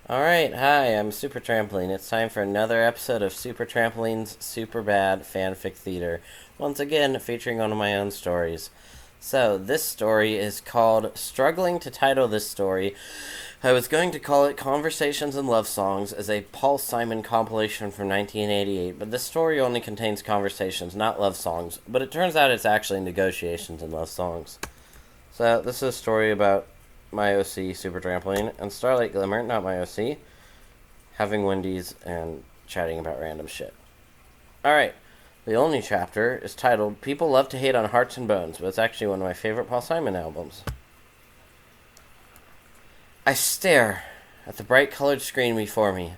Alright, hi, I'm Super Trampoline. It's time for another episode of Super Trampoline's Superbad fanfic theater. Once again, featuring one of my own stories. So, this story is called Struggling to Title This Story. I was going to call it Conversations and Love Songs as a Paul Simon compilation from 1988, but this story only contains conversations, not love songs. But it turns out it's actually negotiations and love songs. So, this is a story about my OC, Super Trampoline, and Starlight Glimmer, not my OC, having Wendy's and chatting about random shit. Alright, the only chapter is titled People Love to Hate on Hearts and Bones, but it's actually one of my favorite Paul Simon albums. I stare at the bright-colored screen before me.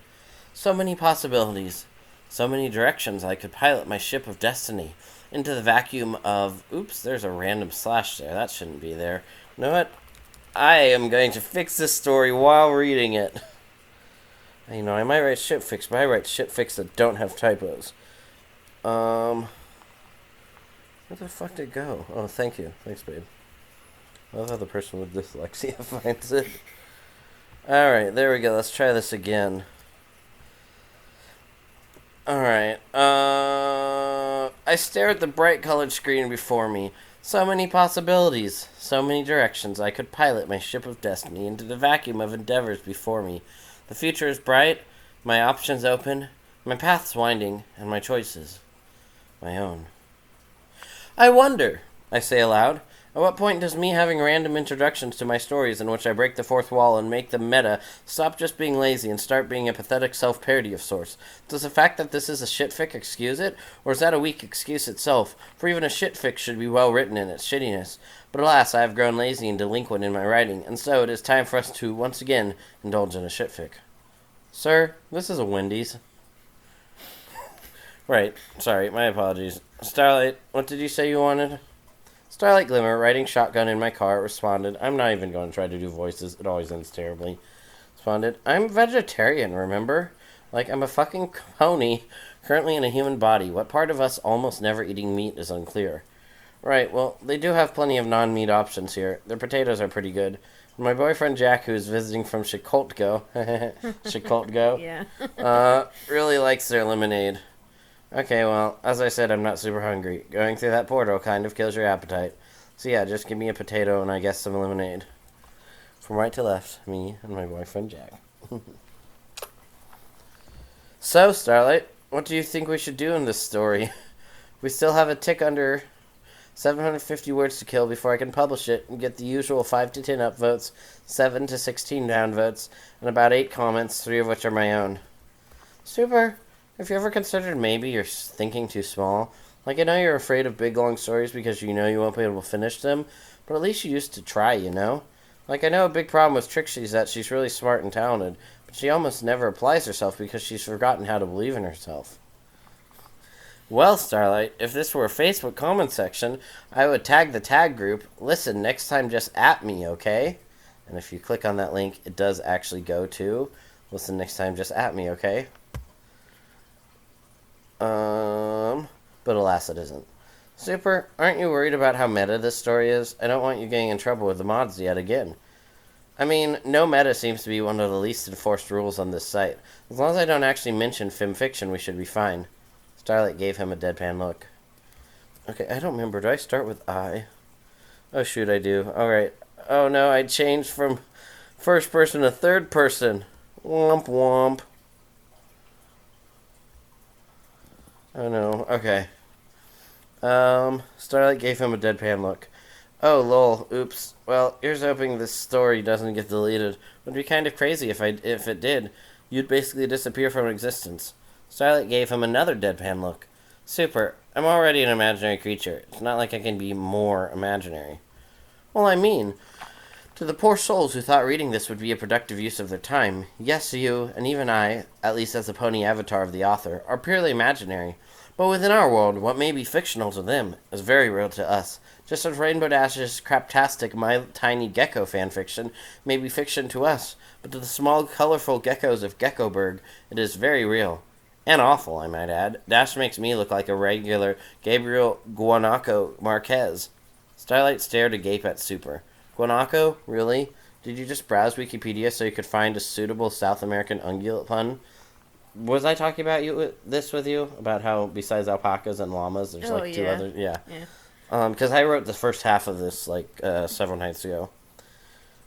So many possibilities. So many directions I could pilot my ship of destiny into the vacuum of... Oops, there's a random slash there. That shouldn't be there. You know what? I am going to fix this story while reading it. You know, I might write shitfics, but I write shitfics that don't have typos. Where the fuck did it go? Oh, thank you. Thanks, babe. I love how the person with dyslexia finds it. Alright, there we go. Let's try this again. Alright, I stare at the bright-colored screen before me. So many possibilities, so many directions I could pilot my ship of destiny into the vacuum of endeavors before me. The future is bright, my options open, my paths winding, and my choices my own. I wonder, I say aloud, at what point does me having random introductions to my stories in which I break the fourth wall and make them meta stop just being lazy and start being a pathetic self-parody of sorts? Does the fact that this is a shitfic excuse it? Or is that a weak excuse itself? For even a shitfic should be well written in its shittiness. But alas, I have grown lazy and delinquent in my writing, and so it is time for us to, once again, indulge in a shitfic. Sir, this is a Wendy's. Right, sorry, my apologies. Starlight, what did you say you wanted? Starlight Glimmer, riding shotgun in my car, responded, I'm not even going to try to do voices, it always ends terribly. Responded, I'm vegetarian, remember? Like, I'm a fucking pony, currently in a human body. What part of us almost never eating meat is unclear. Right, well, they do have plenty of non-meat options here. Their potatoes are pretty good. And my boyfriend Jack, who is visiting from Chikoltgo, really likes their lemonade. Okay, well, as I said, I'm not super hungry. Going through that portal kind of kills your appetite. So yeah, just give me a potato and I guess some lemonade. From right to left, me and my boyfriend Jack. So, Starlight, what do you think we should do in this story? We still have a tick under 750 words to kill before I can publish it and get the usual 5 to 10 upvotes, 7 to 16 downvotes, and about 8 comments, 3 of which are my own. Super. Have you ever considered maybe you're thinking too small? Like, I know you're afraid of big, long stories because you know you won't be able to finish them, but at least you used to try, you know? Like, I know a big problem with Trixie is that she's really smart and talented, but she almost never applies herself because she's forgotten how to believe in herself. Well, Starlight, if this were a Facebook comment section, I would tag the tag group, listen, next time just at me, okay? And if you click on that link, it does actually go to, listen, next time just at me, okay? But alas, it isn't. Super, aren't you worried about how meta this story is? I don't want you getting in trouble with the mods yet again. I mean, no meta seems to be one of the least enforced rules on this site. As long as I don't actually mention femfiction, we should be fine. Starlight gave him a deadpan look. Okay, I don't remember. Do I start with I? Oh, shoot, I do. Alright. Oh, no, I changed from first person to third person. Womp womp. Oh, no. Okay. Starlight gave him a deadpan look. Oh, lol. Oops. Well, here's hoping this story doesn't get deleted. It would be kind of crazy if it did. You'd basically disappear from existence. Starlight gave him another deadpan look. Super. I'm already an imaginary creature. It's not like I can be more imaginary. Well, I mean, to the poor souls who thought reading this would be a productive use of their time, yes, you, and even I, at least as the pony avatar of the author, are purely imaginary. But within our world, what may be fictional to them is very real to us. Just as Rainbow Dash's craptastic My Tiny Gecko fanfiction may be fiction to us, but to the small, colorful geckos of Geckoburg, it is very real. And awful, I might add. Dash makes me look like a regular Gabriel Guanaco Marquez. Starlight stared agape at Super. Guanaco? Really? Did you just browse Wikipedia so you could find a suitable South American ungulate pun? Was I talking about this with you? About how besides alpacas and llamas, there's two others? Yeah. Because I wrote the first half of this, several nights ago.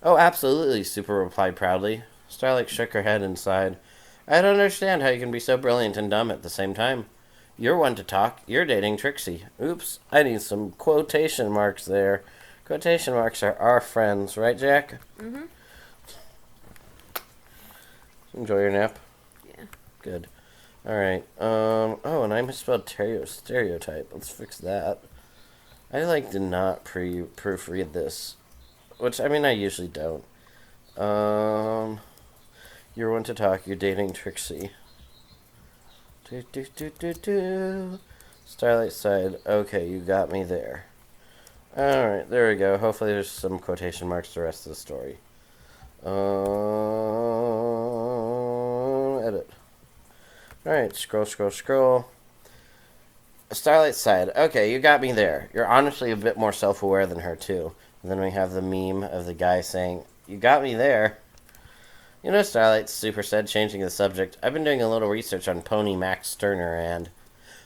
Oh, absolutely, Super replied proudly. Starlight shook her head and sighed. I don't understand how you can be so brilliant and dumb at the same time. You're one to talk. You're dating Trixie. Oops, I need some quotation marks there. Quotation marks are our friends, right, Jack? Mm-hmm. Enjoy your nap? Yeah. Good. Alright, oh, and I misspelled stereotype. Let's fix that. I, did not proofread this. Which, I mean, I usually don't. You're one to talk. You're dating Trixie. Starlight sighed. Okay, you got me there. Alright, there we go. Hopefully there's some quotation marks the rest of the story. Edit. Alright, scroll. Starlight sighed. Okay, you got me there. You're honestly a bit more self-aware than her, too. And then we have the meme of the guy saying, you got me there. You know, Starlight, Super said, changing the subject. I've been doing a little research on Pony Max Sterner and...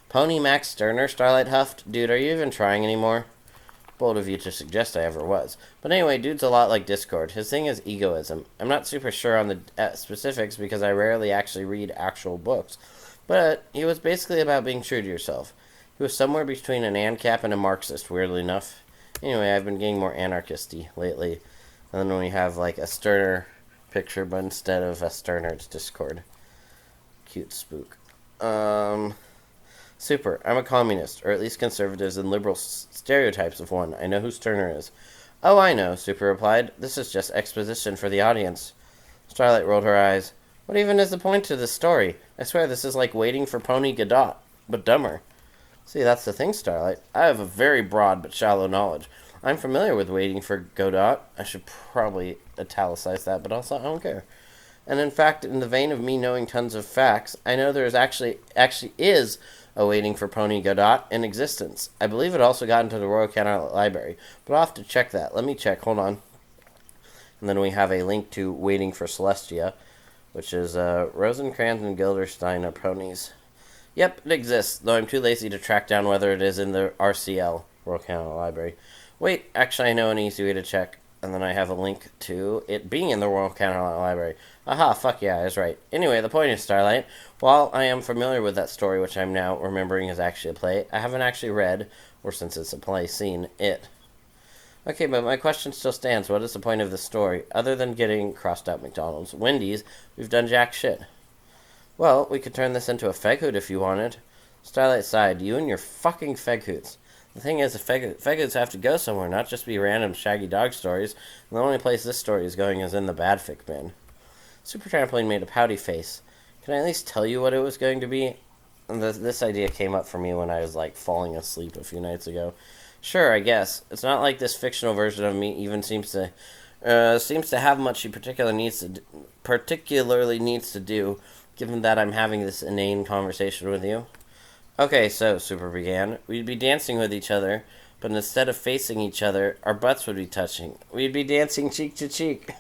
Pony Max Sterner? Starlight huffed. Dude, are you even trying anymore? Bold of you to suggest I ever was. But anyway, dude's a lot like Discord. His thing is egoism. I'm not super sure on the specifics because I rarely actually read actual books. But he was basically about being true to yourself. He was somewhere between an ANCAP and a Marxist, weirdly enough. Anyway, I've been getting more anarchisty lately. And then we have, a Sterner picture, but instead of a Sterner, it's Discord. Cute spook. Super. I'm a communist, or at least conservatives and liberals stereotypes of one. I know who Sterner is. Oh, I know, Super replied. This is just exposition for the audience. Starlight rolled her eyes. What even is the point to this story? I swear this is like Waiting for Pony Godot, but dumber. See, that's the thing, Starlight. I have a very broad but shallow knowledge. I'm familiar with Waiting for Godot. I should probably italicize that, but also I don't care. And in fact, in the vein of me knowing tons of facts, I know there is actually is a Waiting for Pony Godot in existence. I believe it also got into the Royal Canon Library, but I'll have to check that. Let me check. Hold on. And then we have a link to Waiting for Celestia, which is Rosencrantz and Guildenstern are ponies. Yep, it exists, though I'm too lazy to track down whether it is in the RCL, Royal Canon Library. Wait, actually I know an easy way to check. And then I have a link to it being in the Royal Canon Library. Aha, fuck yeah, I was right. Anyway, the point is, Starlight, while I am familiar with that story, which I'm now remembering is actually a play, I haven't actually read, or since it's a play, seen it. Okay, but my question still stands. What is the point of the story? Other than getting crossed out McDonald's, Wendy's, we've done jack shit. Well, we could turn this into a feghoot if you wanted. Starlight sighed. You and your fucking feghoots. The thing is, the feghoots have to go somewhere, not just be random shaggy dog stories. And the only place this story is going is in the bad fic bin. Super Trampoline made a pouty face. Can I at least tell you what it was going to be? And this idea came up for me when I was, falling asleep a few nights ago. Sure, I guess. It's not like this fictional version of me even seems to have much he particularly needs to do, given that I'm having this inane conversation with you. Okay, so, Super began, we'd be dancing with each other, but instead of facing each other, our butts would be touching. We'd be dancing cheek to cheek.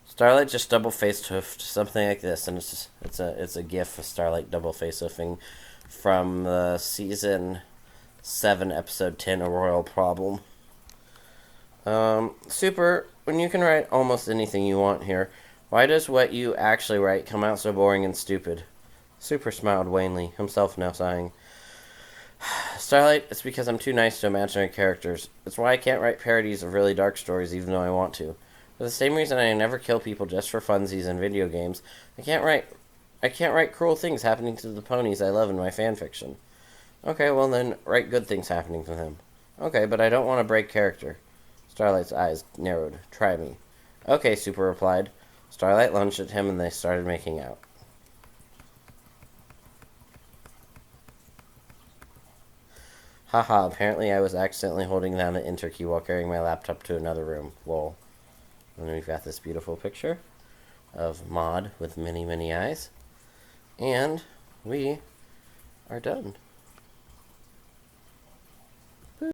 Starlight just double-faced hoofed, something like this, and it's a gif of Starlight double-face hoofing from the season 7, episode 10, A Royal Problem. Super, when you can write almost anything you want here, why does what you actually write come out so boring and stupid? Super smiled wanly, himself now sighing. Starlight, it's because I'm too nice to imaginary characters. It's why I can't write parodies of really dark stories even though I want to. For the same reason I never kill people just for funsies in video games, I can't write cruel things happening to the ponies I love in my fanfiction. Okay, well then, write good things happening to them. Okay, but I don't want to break character. Starlight's eyes narrowed. Try me. Okay, Super replied. Starlight lunged at him and they started making out. Haha, apparently I was accidentally holding down the enter key while carrying my laptop to another room. Lol. And then we've got this beautiful picture of Maud with many, many eyes. And we are done.